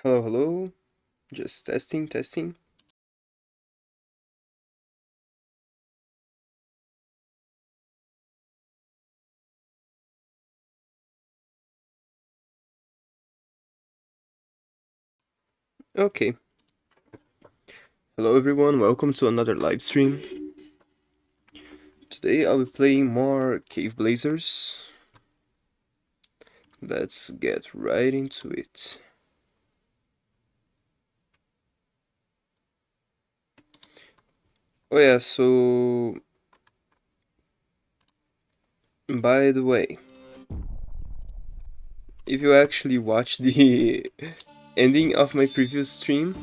Hello, hello. Just testing, testing. Okay. Hello, everyone. Welcome to another live stream. Today I'll be playing more Caveblazers. Let's get right into it. Oh yeah, so by the way, if you actually watch the ending of my previous stream,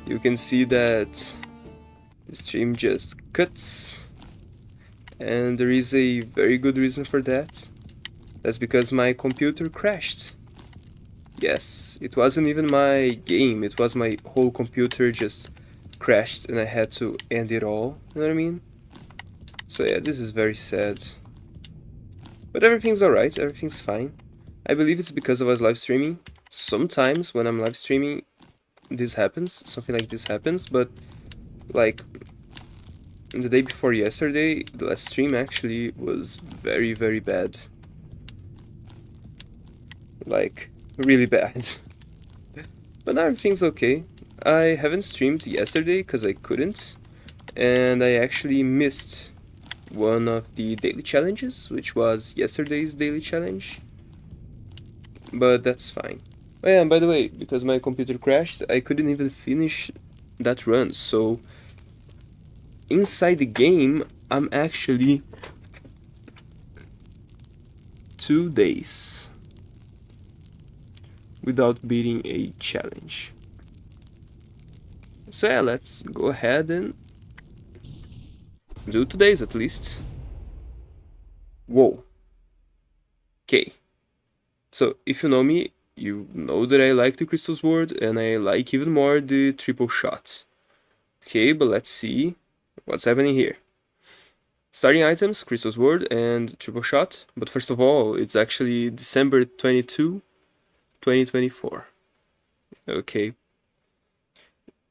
you can see that the stream just cuts, and there is a very good reason for that. That's because my computer crashed. Yes, it wasn't even my game, it was my whole computer just crashed and I had to end it all, you know what I mean? So yeah, this is very sad. But everything's alright, everything's fine. I believe it's because I was live streaming. Sometimes when I'm live streaming, this happens, something like this happens, but like the day before yesterday, the last stream actually was very, very bad. Like, really bad. But now everything's okay. I haven't streamed yesterday because I couldn't, and I actually missed one of the daily challenges, which was yesterday's daily challenge. But that's fine. Oh yeah, and by the way, because my computer crashed, I couldn't even finish that run, so inside the game, I'm actually 2 days without beating a challenge. So yeah, let's go ahead and do 2 days at least. Whoa. Okay. So, if you know me, you know that I like the Crystal Sword, and I like even more the triple shot. Okay, but let's see what's happening here. Starting items, Crystal Sword and triple shot, but first of all, it's actually December 22, 2024. Okay.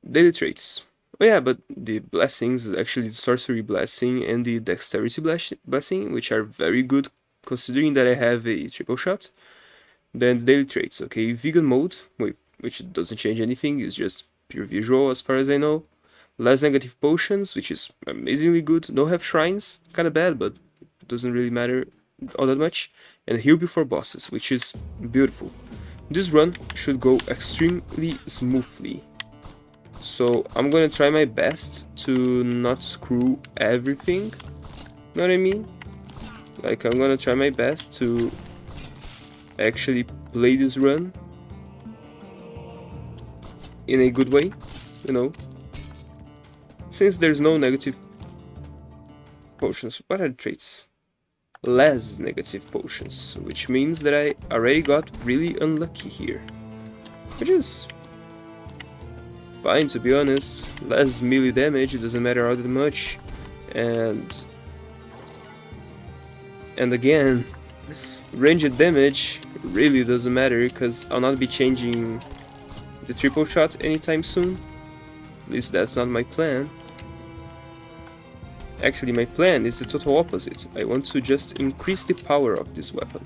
Daily traits. Oh yeah, but the blessings, actually the sorcery blessing and the dexterity blessing, which are very good considering that I have a triple shot. Then the daily traits, okay, vegan mode, which doesn't change anything, is just pure visual as far as I know. Less negative potions, which is amazingly good. No have shrines, kinda bad, but it doesn't really matter all that much. And heal before bosses, which is beautiful. This run should go extremely smoothly. So I'm gonna try my best to not screw everything, know what I mean? Like, I'm gonna try my best to actually play this run in a good way, you know. Since there's no negative potions, what are the traits? Less negative potions, which means that I already got really unlucky here. Which is fine, to be honest. Less melee damage, it doesn't matter all that much. And again, ranged damage really doesn't matter because I'll not be changing the triple shot anytime soon. At least that's not my plan. Actually, my plan is the total opposite. I want to just increase the power of this weapon.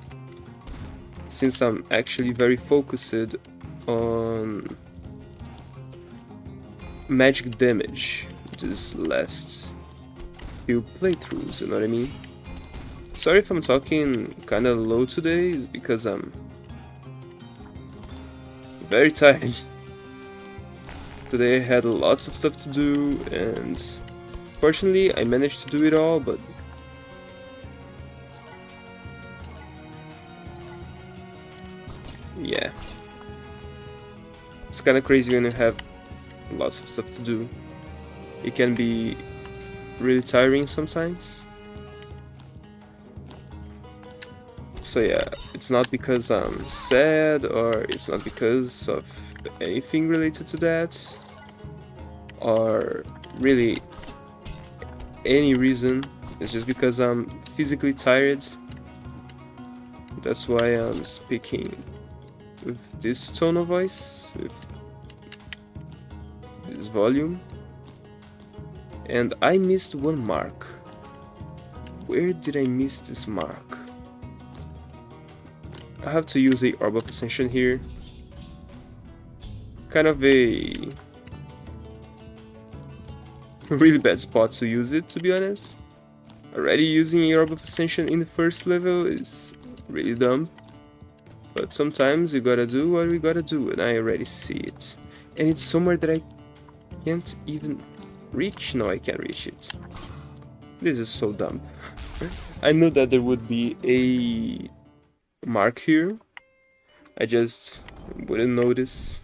Since I'm actually very focused on magic damage this last few playthroughs, you know what I mean? Sorry if I'm talking kinda low today, it's because I'm very tired. Today I had lots of stuff to do, and fortunately I managed to do it all, but yeah. It's kinda crazy when you have lots of stuff to do. It can be really tiring sometimes. So yeah, it's not because I'm sad, or it's not because of anything related to that, or really any reason. It's just because I'm physically tired. That's why I'm speaking with this tone of voice. with this volume. And I missed one mark. Where did I miss this mark? I have to use a Orb of Ascension here. Kind of a really bad spot to use it, to be honest. Already using a Orb of Ascension in the first level is really dumb. But sometimes you gotta do what we gotta do, and I already see it. And it's somewhere that I can't even reach. No, I can't reach it. This is so dumb. I knew that there would be a mark here. I just wouldn't notice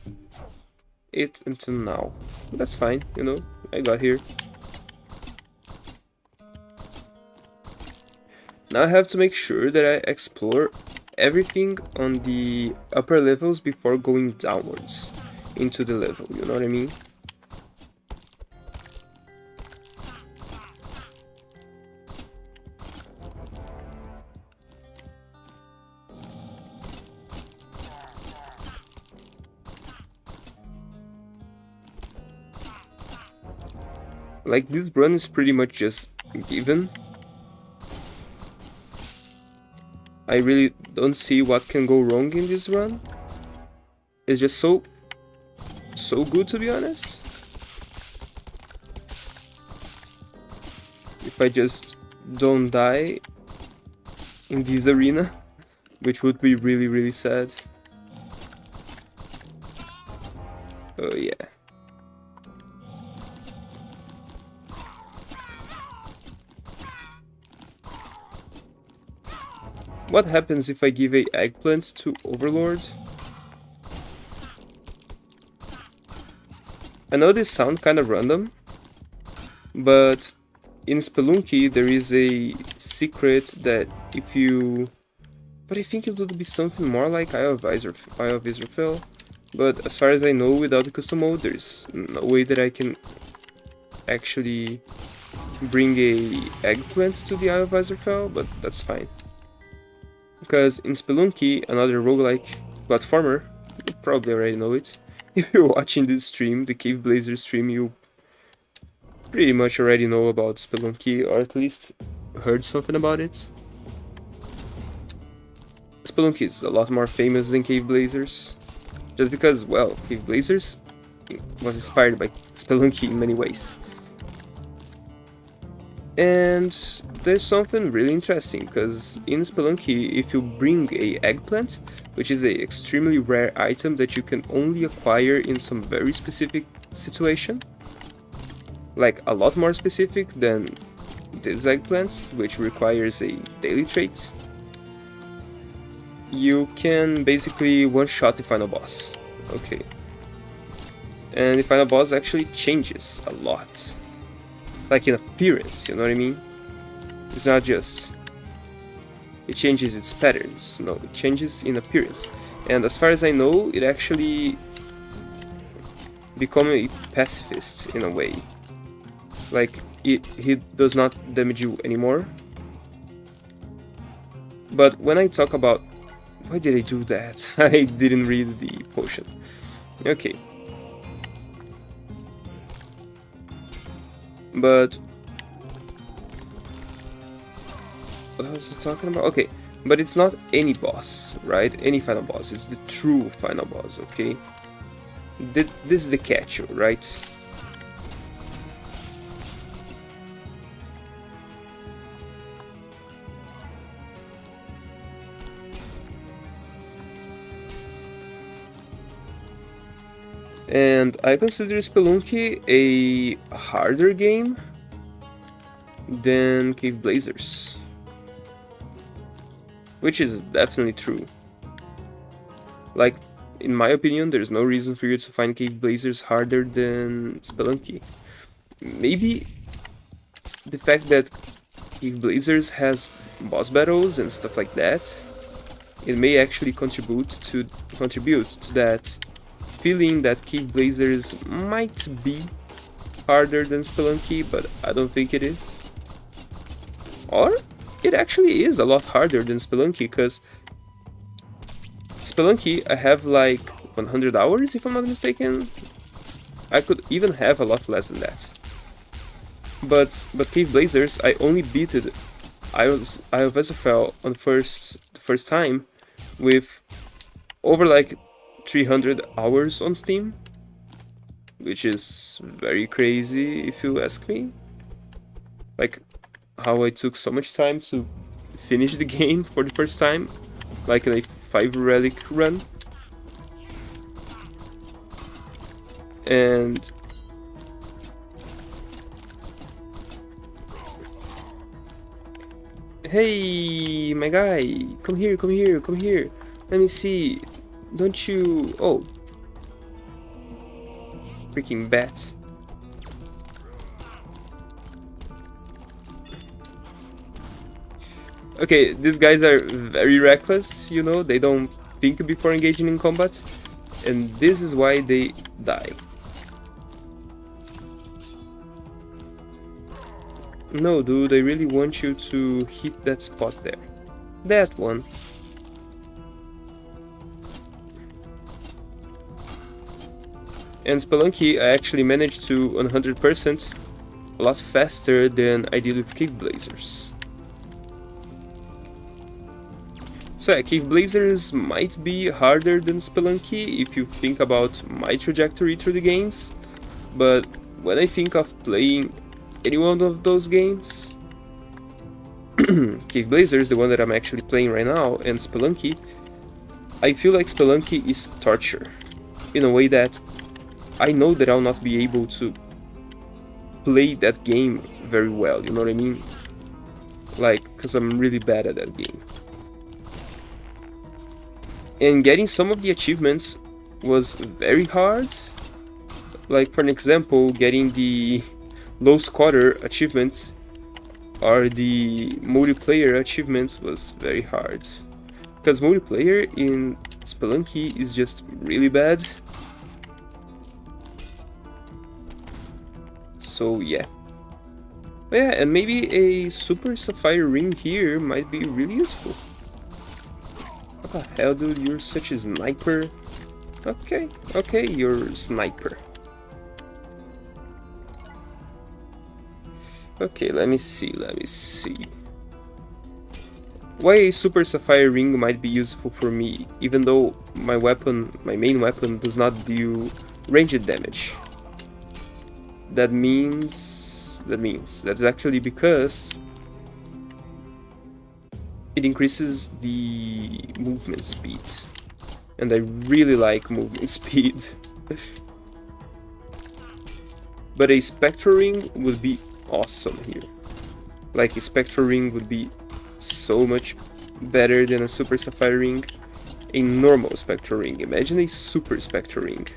it until now. But that's fine, you know, I got here. Now I have to make sure that I explore everything on the upper levels before going downwards into the level, you know what I mean? Like, this run is pretty much just given. I really don't see what can go wrong in this run. It's just so good, to be honest. If I just don't die in this arena, which would be really, really sad. Oh yeah. What happens if I give a eggplant to Overlord? I know this sounds kind of random, but in Spelunky there is a secret that if you... But I think it would be something more like Eye of Israfel. But as far as I know, without the custom mode, there's no way that I can actually bring a eggplant to the Eye of Israfel, but that's fine. Because in Spelunky, another roguelike platformer, you probably already know it. If you're watching this stream, the Caveblazers stream, you pretty much already know about Spelunky, or at least heard something about it. Spelunky is a lot more famous than Caveblazers, just because, well, Caveblazers was inspired by Spelunky in many ways. And there's something really interesting, because in Spelunky, if you bring a eggplant, which is a extremely rare item that you can only acquire in some very specific situation, like a lot more specific than this eggplant, which requires a daily trait, you can basically one-shot the final boss. Okay. And the final boss actually changes a lot. Like in appearance, you know what I mean? It's not just... it changes its patterns, no, it changes in appearance. And as far as I know, it actually become a pacifist in a way. Like, he does not damage you anymore. But when I talk about... why did I do that? I didn't read the potion. Okay. But what was I talking about? Okay, but it's not any boss, right? Any final boss. It's the true final boss, okay? This is the catch, right? And I consider Spelunky a harder game than Caveblazers, which is definitely true. Like, in my opinion, there's no reason for you to find Caveblazers harder than Spelunky. Maybe the fact that Caveblazers has boss battles and stuff like that, it may actually contribute to that feeling that Caveblazers might be harder than Spelunky, but I don't think it is. Or it actually is a lot harder than Spelunky, because Spelunky I have like 100 hours, if I'm not mistaken. I could even have a lot less than that. But Caveblazers, I only beat it. Eye of Vesafel on the first time with over like 300 hours on Steam, which is very crazy if you ask me. Like how I took so much time to finish the game for the first time, like in a 5 relic run. And hey, my guy, come here, come here, come here. Let me see. Don't you... Oh. Freaking bat. Okay, these guys are very reckless, you know, they don't think before engaging in combat. And this is why they die. No, dude, I really want you to hit that spot there. That one. And Spelunky, I actually managed to 100% a lot faster than I did with Caveblazers. So yeah, Caveblazers might be harder than Spelunky if you think about my trajectory through the games, but when I think of playing any one of those games, Caveblazers, the one that I'm actually playing right now, and Spelunky, I feel like Spelunky is torture, in a way that I know that I'll not be able to play that game very well, you know what I mean? Like, because I'm really bad at that game. And getting some of the achievements was very hard. Like, for an example, getting the low scorer achievement or the multiplayer achievement was very hard. Because multiplayer in Spelunky is just really bad. So yeah. But yeah, and maybe a super sapphire ring here might be really useful. What the hell, dude? You're such a sniper. Okay, you're a sniper. Okay, let me see. Why a super sapphire ring might be useful for me, even though my main weapon does not do ranged damage. That's actually because it increases the movement speed, and I really like movement speed. But a spectral ring would be awesome here. Like, a spectral ring would be so much better than a super sapphire ring. A normal spectral ring. Imagine a super spectral ring.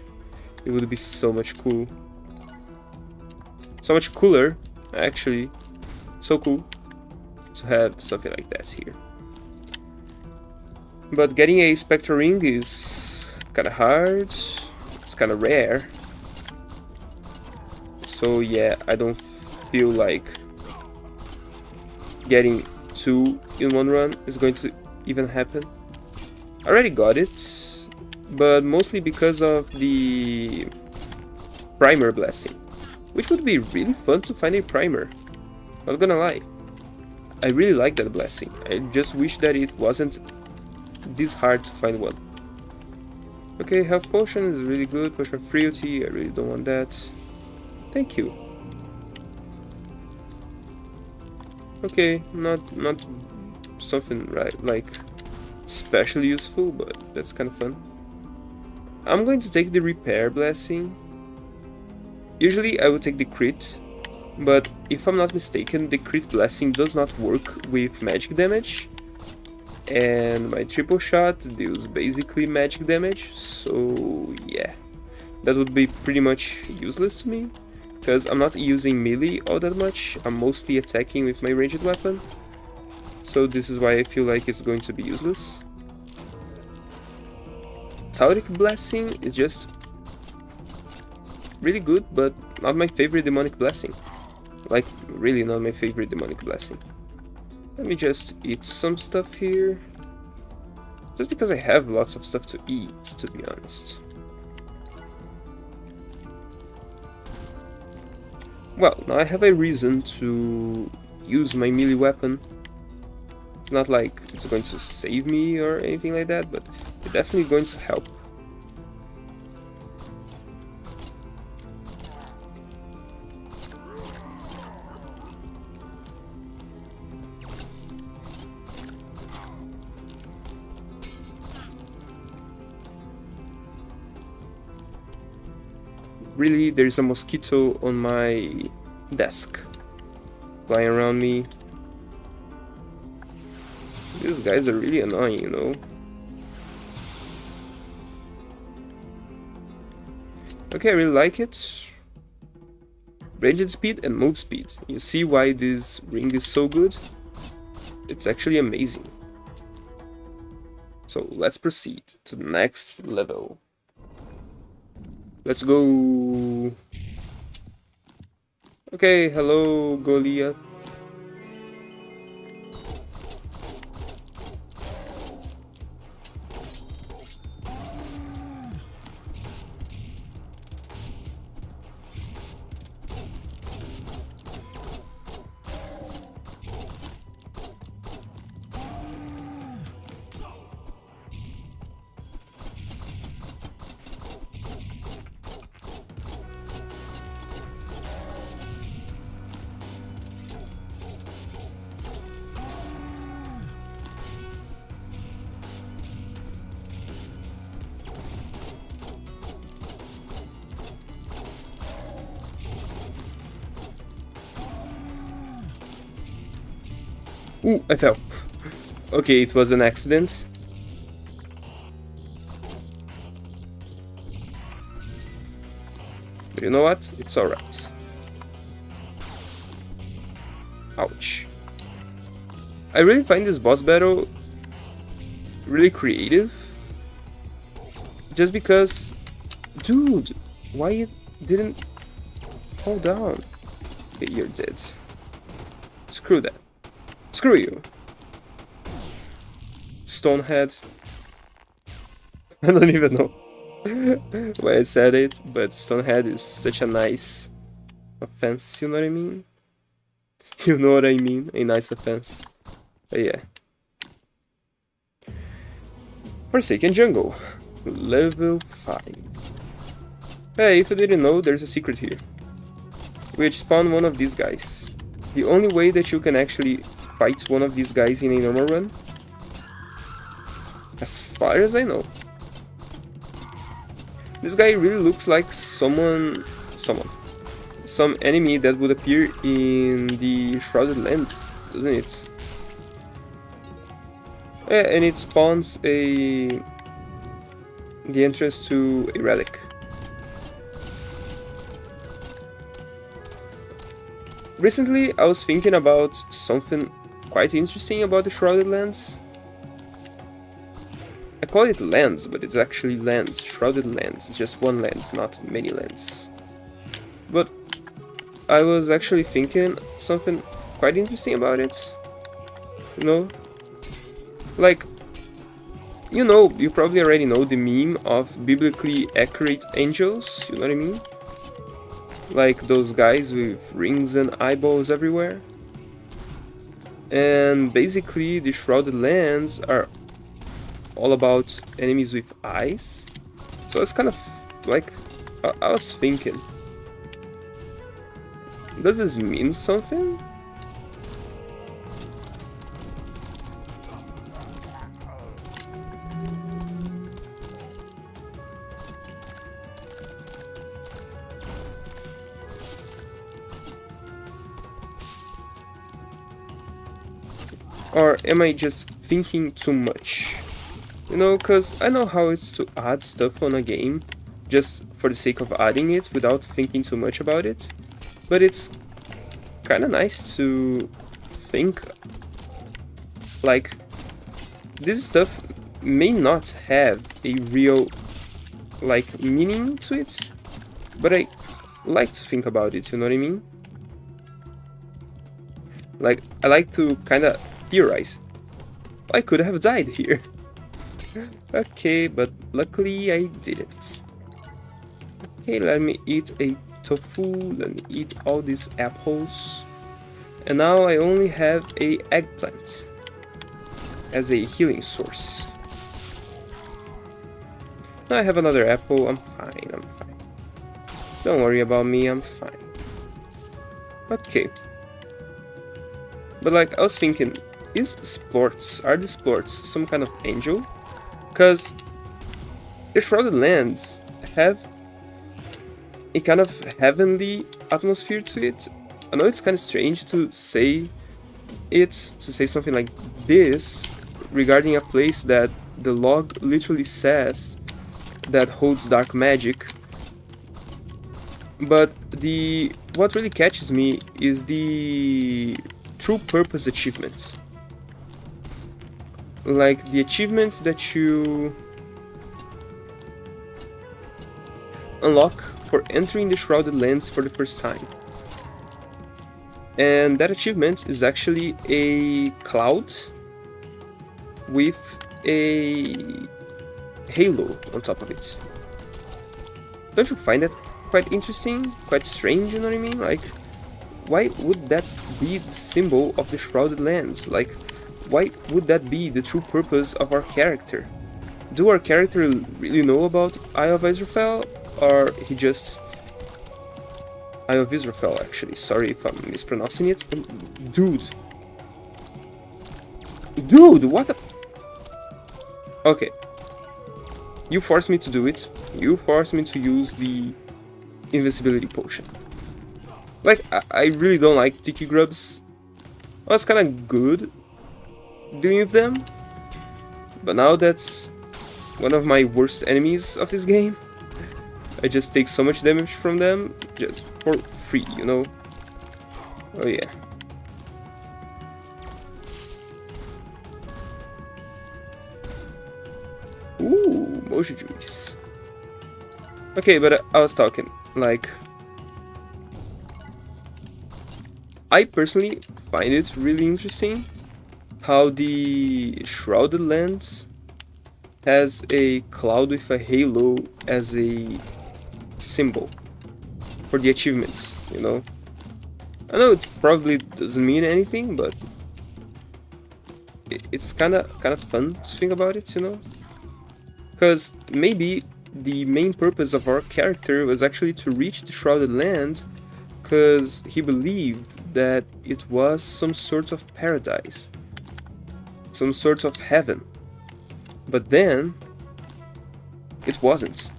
It would be so much cool. So much cooler, actually. So cool to have something like that here. But getting a spectral ring is kinda hard. It's kinda rare. So yeah, I don't feel like getting 2 in one run is going to even happen. I already got it, but mostly because of the primer blessing, which would be really fun to find a primer, not gonna lie. I really like that blessing. I just wish that it wasn't this hard to find one. Okay, health potion is really good. Potion of frailty, I really don't want that. Thank you. Okay, not something like especially useful, but that's kind of fun. I'm going to take the repair blessing. Usually I would take the crit, but if I'm not mistaken, the crit blessing does not work with magic damage, and my triple shot deals basically magic damage, so yeah, that would be pretty much useless to me, because I'm not using melee all that much. I'm mostly attacking with my ranged weapon, so this is why I feel like it's going to be useless. Tauric blessing is just really good, but not my favorite demonic blessing. Like, really not my favorite demonic blessing. Let me just eat some stuff here. Just because I have lots of stuff to eat, to be honest. Well, now I have a reason to use my melee weapon. It's not like it's going to save me or anything like that, but it's definitely going to help. Really, there's a mosquito on my desk, flying around me. These guys are really annoying, you know? Okay, I really like it. Ranged speed and move speed. You see why this ring is so good? It's actually amazing. So let's proceed to the next level. Let's go. Okay, hello Goliath. Ooh, I fell. Okay, it was an accident. But you know what? It's alright. Ouch. I really find this boss battle really creative. Just because... Dude, why you didn't fall down? Okay, you're dead. Screw that. Screw you. Stonehead. I don't even know why I said it, but Stonehead is such a nice offense, you know what I mean? You know what I mean? A nice offense. But yeah. Forsaken Jungle. Level 5. Hey, if you didn't know, there's a secret here. Which spawn one of these guys. The only way that you can actually fight one of these guys in a normal run, as far as I know. This guy really looks like some enemy that would appear in the Shrouded Lands, doesn't it? Yeah, and it spawns the entrance to a relic. Recently, I was thinking about something quite interesting about the Shrouded Lands. I call it lands, but it's actually lands, Shrouded Lands. It's just one land, not many lands. But I was actually thinking something quite interesting about it. You know? Like, you know, you probably already know the meme of biblically accurate angels, you know what I mean? Like those guys with rings and eyeballs everywhere. And basically the Shrouded Lands are all about enemies with eyes. So it's kind of like, I was thinking, does this mean something? Or am I just thinking too much? You know, cause I know how it's to add stuff on a game just for the sake of adding it without thinking too much about it. But it's kinda nice to think like this stuff may not have a real like meaning to it, but I like to think about it, you know what I mean? Like, I like to kinda theorize. I could have died here. Okay, but luckily I didn't. Okay, let me eat a tofu, let me eat all these apples. And now I only have a eggplant as a healing source. Now I have another apple, I'm fine, I'm fine. Don't worry about me, I'm fine. Okay. But like, I was thinking, are the Splorts some kind of angel? Because the Shrouded Lands have a kind of heavenly atmosphere to it. I know it's kind of strange to say something like this regarding a place that the log literally says that holds dark magic. But what really catches me is the true purpose achievement. Like the achievement that you unlock for entering the Shrouded Lands for the first time. And that achievement is actually a cloud with a halo on top of it. Don't you find that quite interesting? Quite strange, you know what I mean? Like, why would that be the symbol of the Shrouded Lands? Like, why would that be the true purpose of our character? Do our character really know about Eye of Israfel? Or he just... Eye of Israfel, actually. Sorry if I'm mispronouncing it. Dude! Dude, what the... Okay. You forced me to do it. You forced me to use the invisibility potion. Like, I really don't like Tiki Grubs. I was kinda good dealing with them. But now that's one of my worst enemies of this game. I just take so much damage from them, just for free, you know? Oh yeah. Ooh, mojo juice. Okay, but I was talking, like... I personally find it really interesting how the Shrouded Land has a cloud with a halo as a symbol for the achievements, you know? I know it probably doesn't mean anything, but it's kind of fun to think about it, you know? Because maybe the main purpose of our character was actually to reach the Shrouded Land because he believed that it was some sort of paradise, some sort of heaven. But then, it wasn't.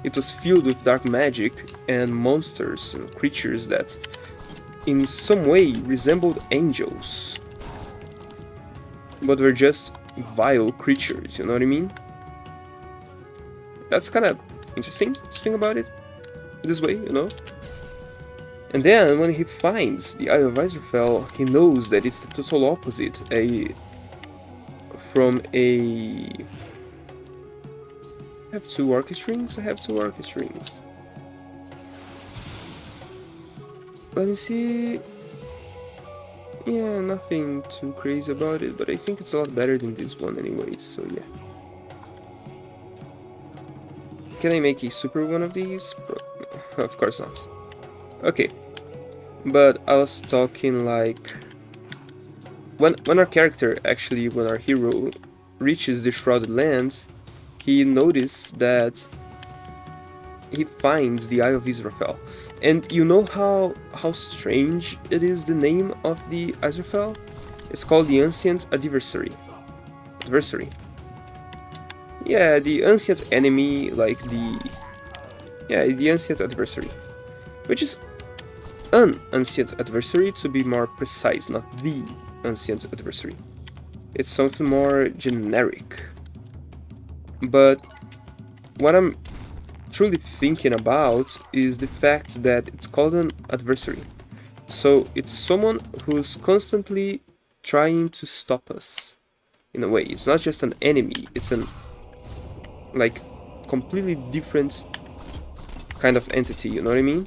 It was filled with dark magic and monsters and creatures that in some way resembled angels. But were just vile creatures, you know what I mean? That's kind of interesting to think about it this way, you know? And then, when he finds the Eye of Israfel, he knows that it's the total opposite from a... I have two orchestrings? I have two orchestrings. Let me see... Yeah, nothing too crazy about it, but I think it's a lot better than this one anyways, so yeah. Can I make a super one of these? Of course not. Okay. But I was talking like... When our character, actually, when our hero reaches the Shrouded Land, he noticed that he finds the Eye of Israfel. And you know how strange it is, the name of the Israfel? It's called the Ancient Adversary. Yeah, the Ancient Enemy, like the... Yeah, the Ancient Adversary. Which is an Ancient Adversary, to be more precise, not the Ancient Adversary. It's something more generic. But what I'm truly thinking about is the fact that it's called an adversary. So it's someone who's constantly trying to stop us. In a way, it's not just an enemy, it's an like completely different kind of entity, you know what I mean?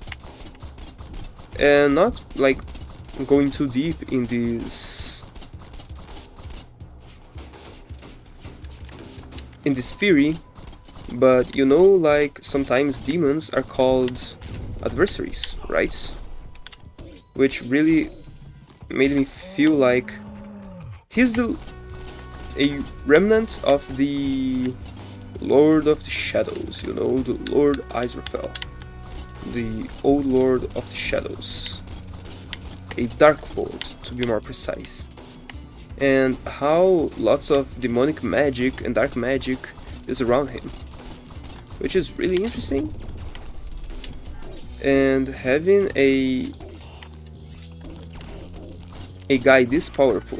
And not like going too deep in this theory, but you know, like sometimes demons are called adversaries, right? Which really made me feel like he's a remnant of the Lord of the Shadows, you know, the Lord Israfel, the old Lord of the Shadows, a Dark Lord to be more precise, and how lots of demonic magic and dark magic is around him, which is really interesting. And having a guy this powerful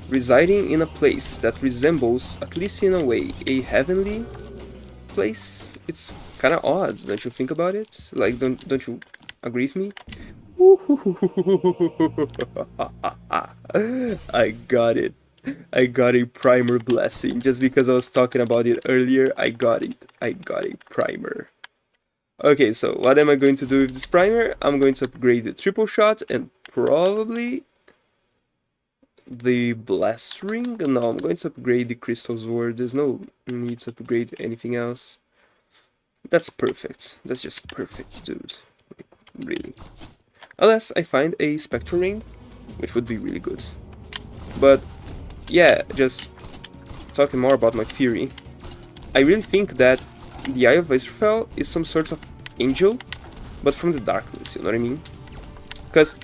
residing in a place that resembles, at least in a way, a heavenly place, it's kind of odd, don't you think about it? Like, don't you agree with me? I got it. I got a primer blessing. Just because I was talking about it earlier, I got it. I got a primer. Okay, so what am I going to do with this primer? I'm going to upgrade the triple shot and probably the blast ring. No, I'm going to upgrade the crystal sword. There's no need to upgrade anything else. That's perfect. That's just perfect, dude. Like, really. Unless I find a spectral ring, which would be really good. But yeah, just talking more about my theory. I really think that the Eye of Israfel is some sort of angel, but from the darkness, you know what I mean? Because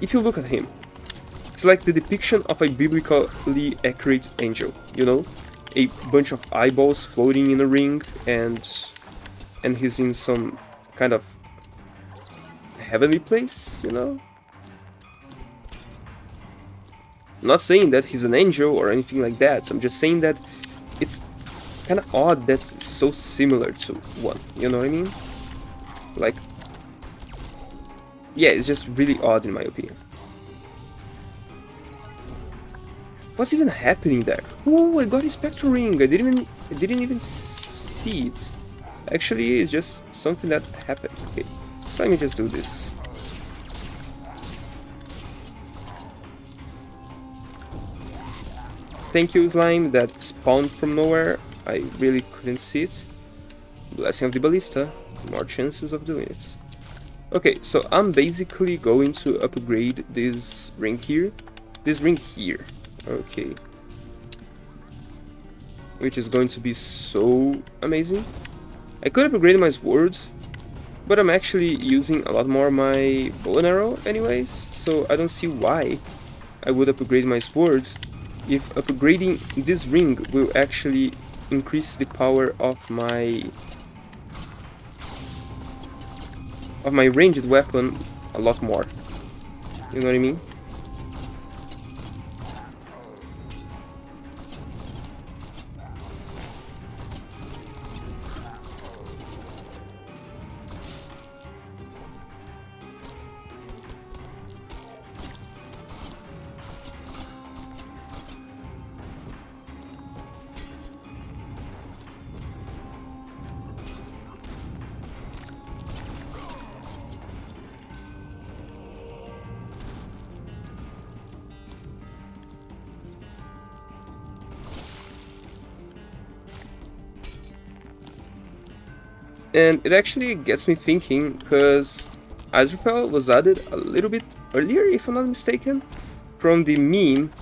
if you look at him, it's like the depiction of a biblically accurate angel, you know? A bunch of eyeballs floating in a ring, and he's in some kind of heavenly place, you know? I'm not saying that he's an angel or anything like that, I'm just saying that it's kind of odd that's so similar to one, you know what I mean? Like, yeah, it's just really odd in my opinion. What's even happening there? Oh, I got a spectral ring. I didn't even see it. Actually, it's just something that happens. Okay, so let me just do this. Thank you, slime that spawned from nowhere. I really couldn't see it. Blessing of the ballista. More chances of doing it. Okay, so I'm basically going to upgrade this ring here. This ring here. Okay. Which is going to be so amazing. I could upgrade my sword, but I'm actually using a lot more my bow and arrow anyways, so I don't see why I would upgrade my sword if upgrading this ring will actually increase the power of my ranged weapon a lot more. You know what I mean? And it actually gets me thinking, because Azrael was added a little bit earlier, if I'm not mistaken, from the meme,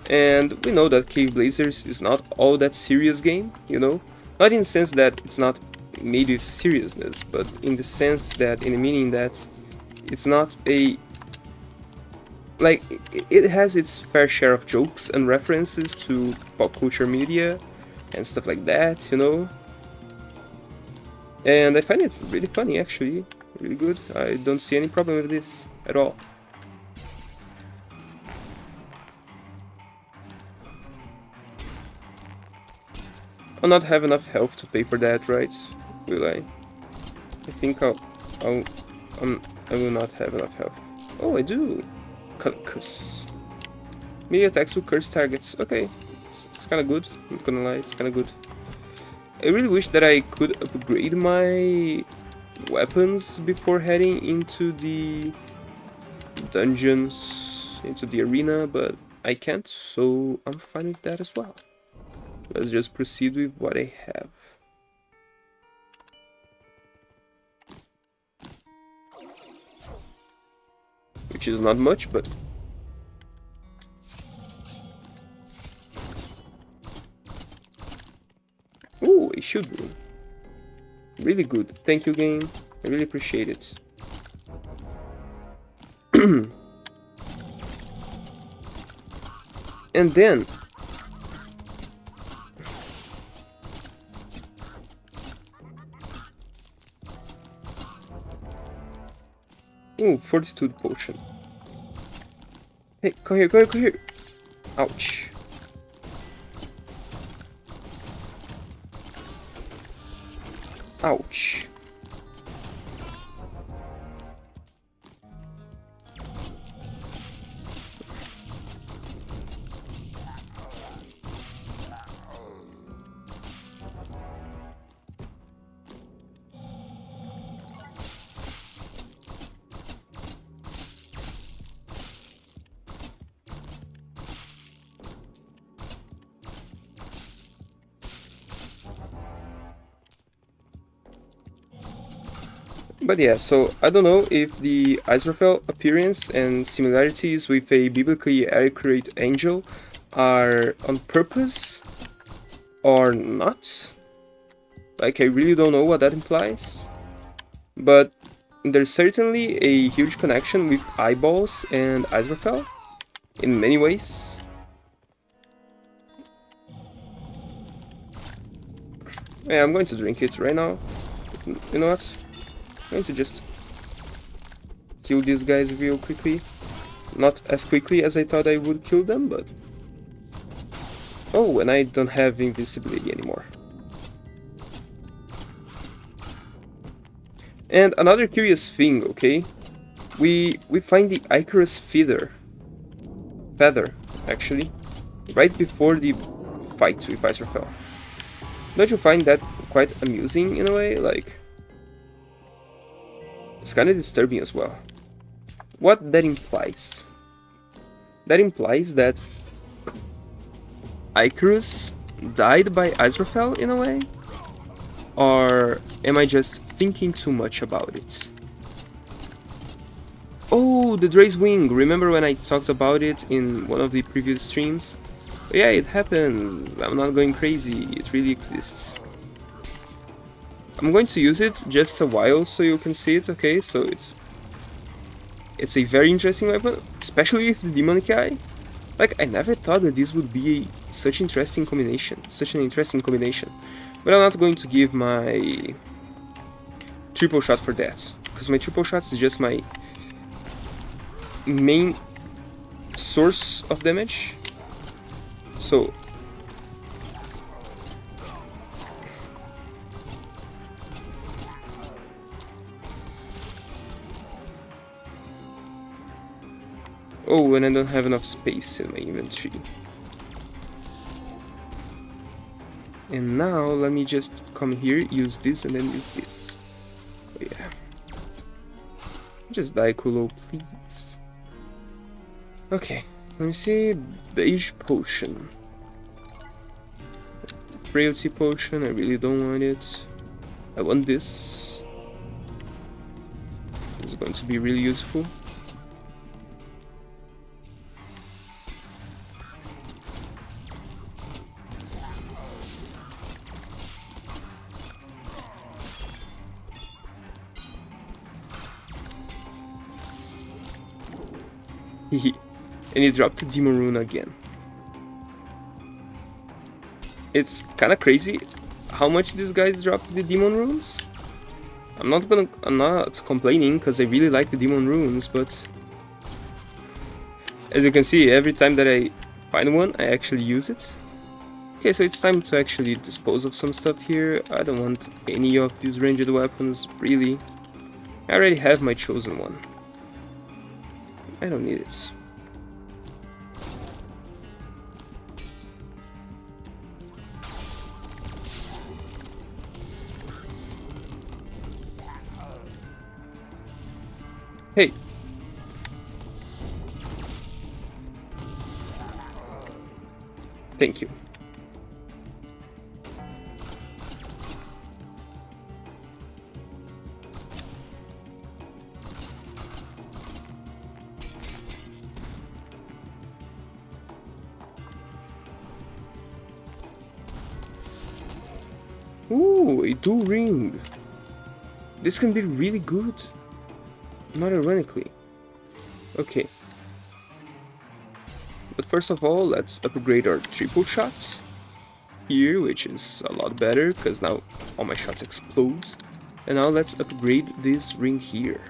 and we know that Caveblazers is not all that serious game, you know? Not in the sense that it's not made with seriousness, but in the sense that, in the meaning that it's not a... like, it has its fair share of jokes and references to pop culture media and stuff like that, you know? And I find it really funny, actually. Really good. I don't see any problem with this at all. I'll not have enough health to pay for that, right? Will I? I think I will not have enough health. Oh, I do. Curse. Melee attacks will curse targets. Okay. It's kind of good. I'm not gonna lie, it's kind of good. I really wish that I could upgrade my weapons before heading into the dungeons, into the arena, but I can't, so I'm fine with that as well. Let's just proceed with what I have. which is not much, but... Ooh, a shield room. Really good. Thank you, game. I really appreciate it. And then... Ooh, Fortitude Potion. Hey, come here, come here, come here! Ouch. Ouch. But yeah, so I don't know if the Israfel appearance and similarities with a biblically accurate angel are on purpose or not. Like, I really don't know what that implies. But there's certainly a huge connection with eyeballs and Israfel in many ways. Yeah, I'm going to drink it right now. You know what? I'm going to just kill these guys real quickly. Not as quickly as I thought I would kill them, but... Oh, and I don't have invisibility anymore. And another curious thing, okay? We find the Icarus feather, actually, right before the fight with Israfel. Don't you find that quite amusing in a way? Like... It's kind of disturbing as well. What that implies? That implies that Icarus died by Israfel in a way? Or am I just thinking too much about it? Oh, the Dre's Wing! Remember when I talked about it in one of the previous streams? Yeah, it happened. I'm not going crazy. It really exists. I'm going to use it just a while so you can see it, okay? So it's a very interesting weapon, especially with the Demonic Eye. Like, I never thought that this would be such an interesting combination. But I'm not going to give my triple shot for that, because my triple shot is just my main source of damage. So... Oh, and I don't have enough space in my inventory. And now, let me just come here, use this, and then use this. Oh, yeah. Just die, Kulo, please. Okay, let me see. Beige Potion. Frailty Potion, I really don't want it. I want this. It's going to be really useful. And he dropped the Demon Rune again. It's kinda crazy how much these guys dropped the Demon Runes. I'm not complaining because I really like the Demon Runes, but as you can see, every time that I find one, I actually use it. Okay, so it's time to actually dispose of some stuff here. I don't want any of these ranged weapons, really. I already have my chosen one. I don't need it. Hey! Thank you. Ooh, a dual ring. This can be really good. Not ironically. Okay. But first of all, let's upgrade our triple shot here, which is a lot better, because now all my shots explode. And now let's upgrade this ring here,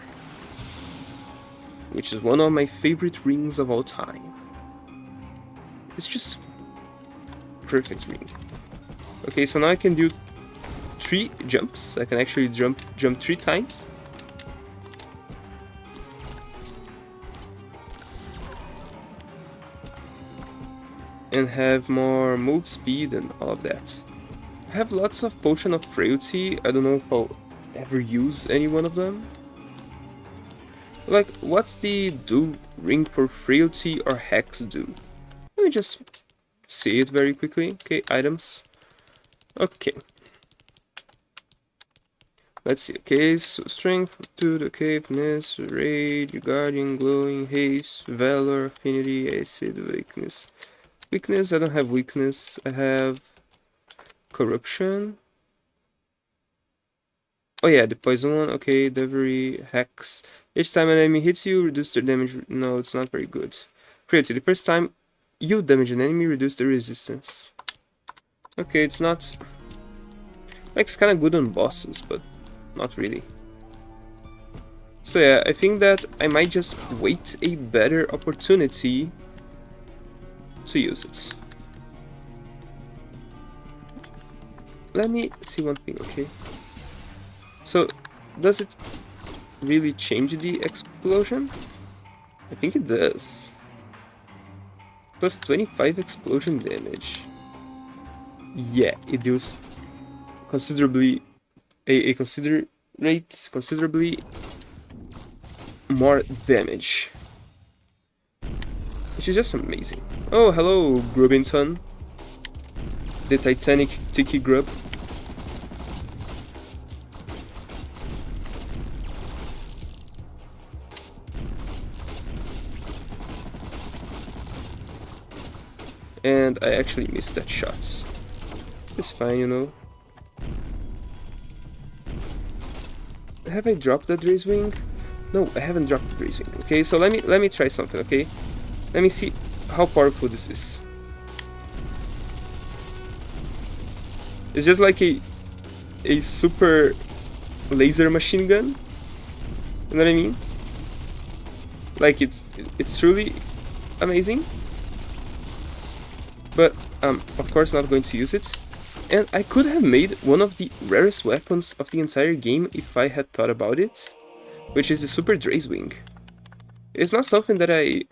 which is one of my favorite rings of all time. It's just perfect ring. Okay, so now I can do 3 jumps. I can actually jump 3 times. And have more move speed and all of that. I have lots of Potion of Frailty. I don't know if I'll ever use any one of them. Like, what's the do ring for frailty or hex do? Let me just see it very quickly. Okay, items. Okay. Let's see. Okay, so strength, fortitude, okay, finesse, rage, guardian, glowing, haste, valor, affinity, acid, weakness. Weakness, I don't have weakness. I have corruption. Oh yeah, the poison one. Okay, Devilry, hex. Each time an enemy hits you, reduce their damage. No, it's not very good. Frailty, the first time you damage an enemy, reduce the resistance. Okay, it's not... Like, it's kind of good on bosses, but not really. So yeah, I think that I might just wait a better opportunity to use it. Let me see one thing, okay? So, does it really change the explosion? I think it does. Plus 25 explosion damage. Yeah, it deals considerably considerably more damage, which is just amazing. Oh, hello, Grubington, the Titanic Tiki Grub. And I actually missed that shot. It's fine, you know. Have I dropped that Raise Wing? No, I haven't dropped the Raise Wing. Okay, so let me try something, okay? Let me see how powerful this is. It's just like a super laser machine gun. You know what I mean? Like it's truly amazing. But of course not going to use it. And I could have made one of the rarest weapons of the entire game if I had thought about it, which is the Super Draze Wing. It's not something that I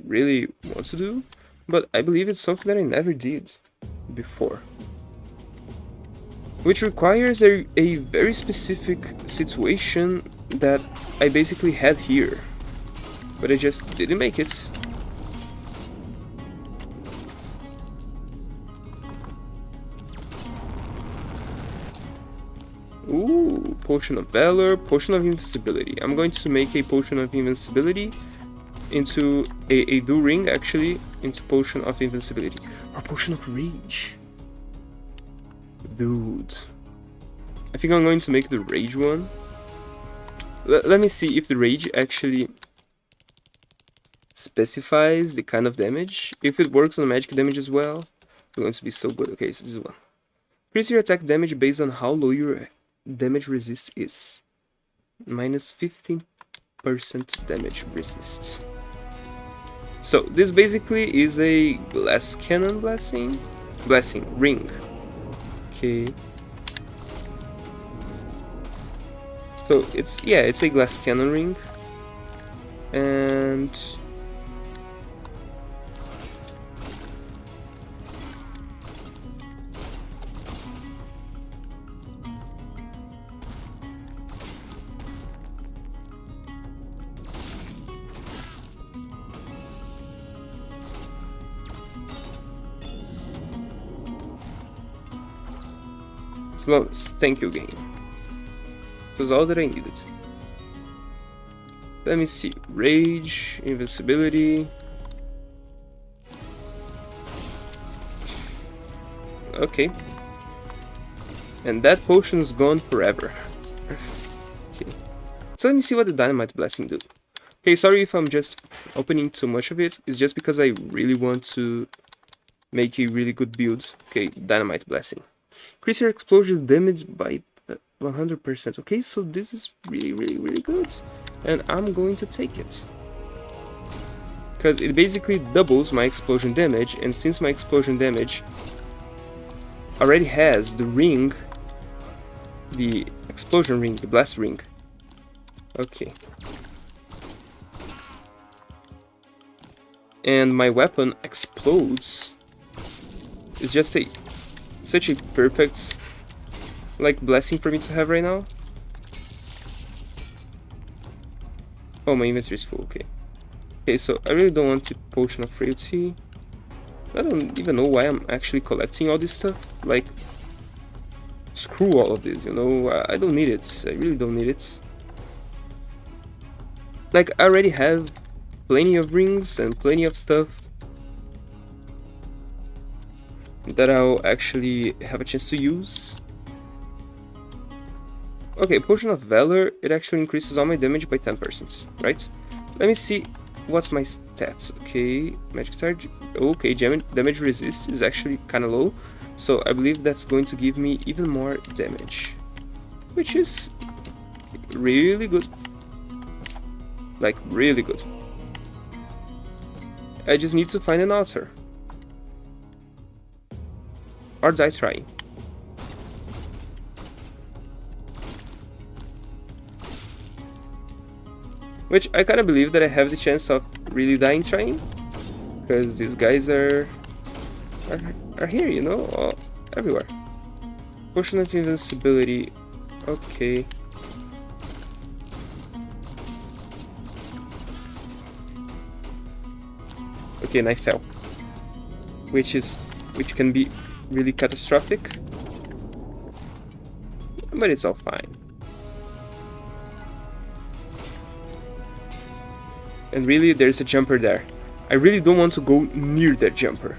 really want to do, but I believe it's something that I never did before. Which requires a very specific situation that I basically had here, but I just didn't make it. Ooh, Potion of Valor, Potion of Invincibility. I'm going to make a Potion of Invincibility into a dual ring, actually, into Potion of Invincibility. Or Potion of Rage. Dude. I think I'm going to make the Rage one. Let me see if the Rage actually specifies the kind of damage. If it works on magic damage as well, it's going to be so good. Okay, so this is one. Increase your attack damage based on how low your damage resist is. Minus 15% damage resist. So this basically is a glass cannon blessing ring. Okay. So it's a glass cannon ring. And thank you, game. It was all that I needed. Let me see. Rage, invincibility. Okay. And that potion's gone forever. Okay. So let me see what the Dynamite Blessing do. Okay, sorry if I'm just opening too much of it. It's just because I really want to make a really good build. Okay, Dynamite Blessing. Increase your explosion damage by 100%. Okay, so this is really good. And I'm going to take it. Because it basically doubles my explosion damage. And since my explosion damage already has the ring, the explosion ring, the blast ring. Okay. And my weapon explodes. It's just such a perfect blessing for me to have right now. Oh, my inventory is full. Okay. Okay, so I really don't want the Potion of Frailty. I don't even know why I'm actually collecting all this stuff. Like, screw all of this, you know? I don't need it. I really don't need it. Like, I already have plenty of rings and plenty of stuff that I'll actually have a chance to use. Okay, Potion of Valor, it actually increases all my damage by 10%, right? Let me see what's my stats. Okay, Magic Charge. Okay, damage resist is actually kind of low, so I believe that's going to give me even more damage, which is really good. Like, really good. I just need to find an altar. Or die trying. Which I kind of believe that I have the chance of really dying trying. Because these guys are here, you know, everywhere. Potion of Invincibility. Okay. Okay, and I fell. Which can be really catastrophic. But it's all fine. And really, there's a jumper there. I really don't want to go near that jumper.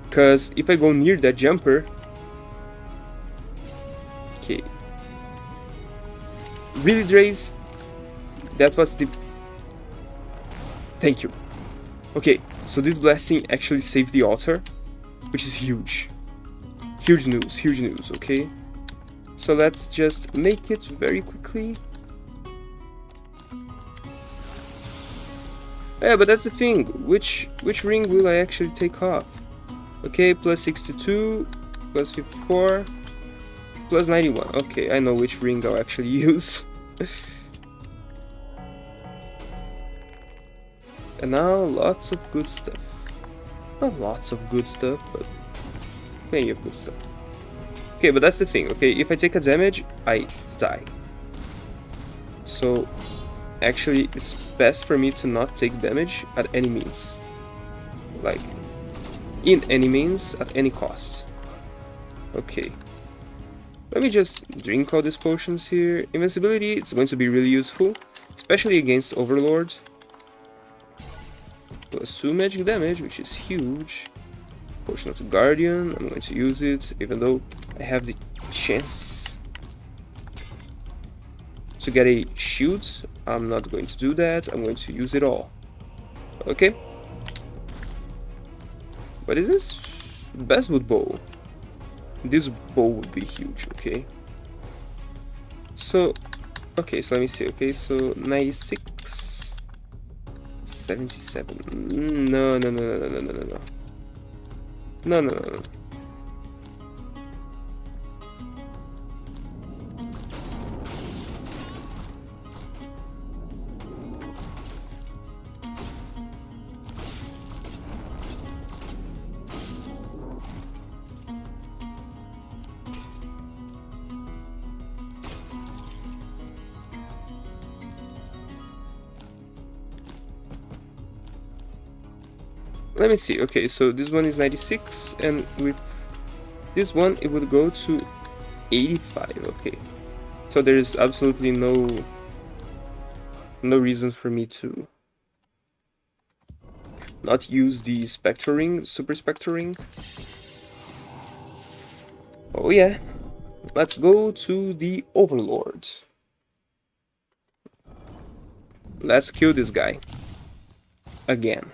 Because if I go near that jumper... Okay. Really, Draze? That was the... Thank you. Okay, so this blessing actually saved the altar, which is huge. Huge news, okay? So let's just make it very quickly. Yeah, but that's the thing. Which ring will I actually take off? Okay, plus 62, plus 54, plus 91. Okay, I know which ring I'll actually use. And now lots of good stuff. Not lots of good stuff, but plenty of good stuff. Okay, but that's the thing. Okay, if I take a damage, I die. So actually, it's best for me to not take damage at any means. Like, in any means, at any cost. Okay. Let me just drink all these potions here. Invincibility, it's going to be really useful, especially against Overlord. Plus 2 magic damage, which is huge. Potion of the Guardian, I'm going to use it, even though I have the chance to get a shield. I'm not going to do that, I'm going to use it all. Okay. What is this? Basswood bow. This bow would be huge, okay. So, okay, so let me see, okay, so 96... 77. No. No. Let me see. Okay, so this one is 96, and with this one it would go to 85. Okay, so there is absolutely no reason for me to not use the Spectre Ring, Super Spectre Ring. Oh yeah, let's go to the Overlord. Let's kill this guy. Again.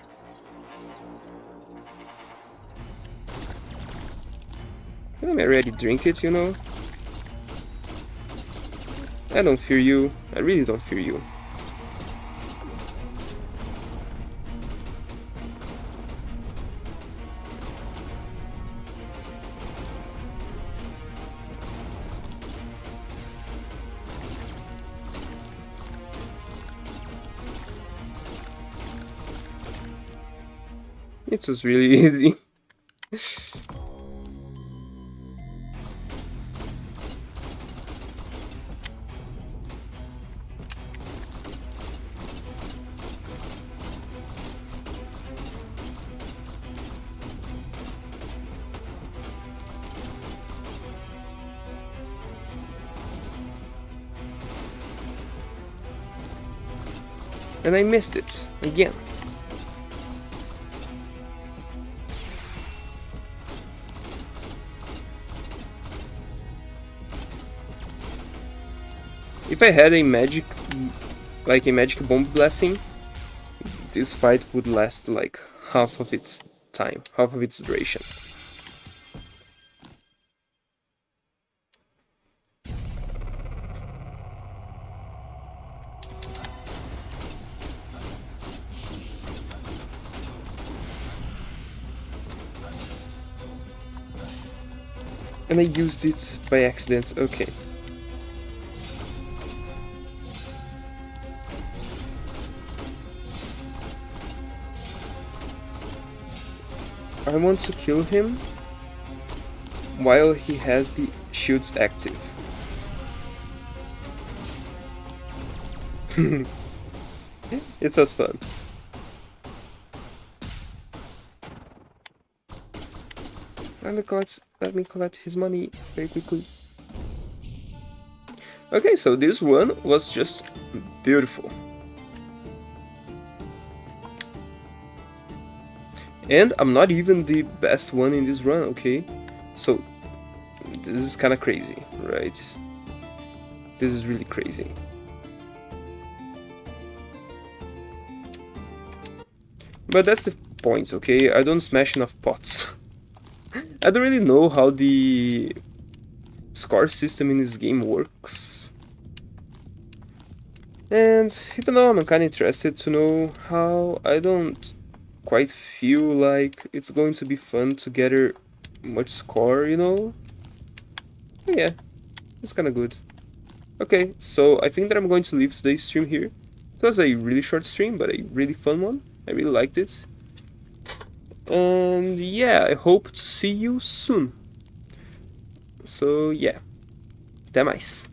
Can I already drink it, you know? I don't fear you. I really don't fear you. It was really easy. And I missed it again. If I had a magic, like a magic bomb blessing, this fight would last like half of its time, half of its duration. And I used it by accident, okay. I want to kill him while he has the shields active. It was fun. Let me collect his money very quickly. Okay, so this one was just beautiful. And I'm not even the best one in this run, okay? So, this is kinda crazy, right? This is really crazy. But that's the point, okay? I don't smash enough pots. I don't really know how the score system in this game works. And even though I'm kinda interested to know how, I don't quite feel like it's going to be fun to gather much score, you know? Yeah, it's kinda good. Okay, so I think that I'm going to leave today's stream here. It was a really short stream, but a really fun one. I really liked it. And yeah, I hope to see you soon. So yeah, até mais.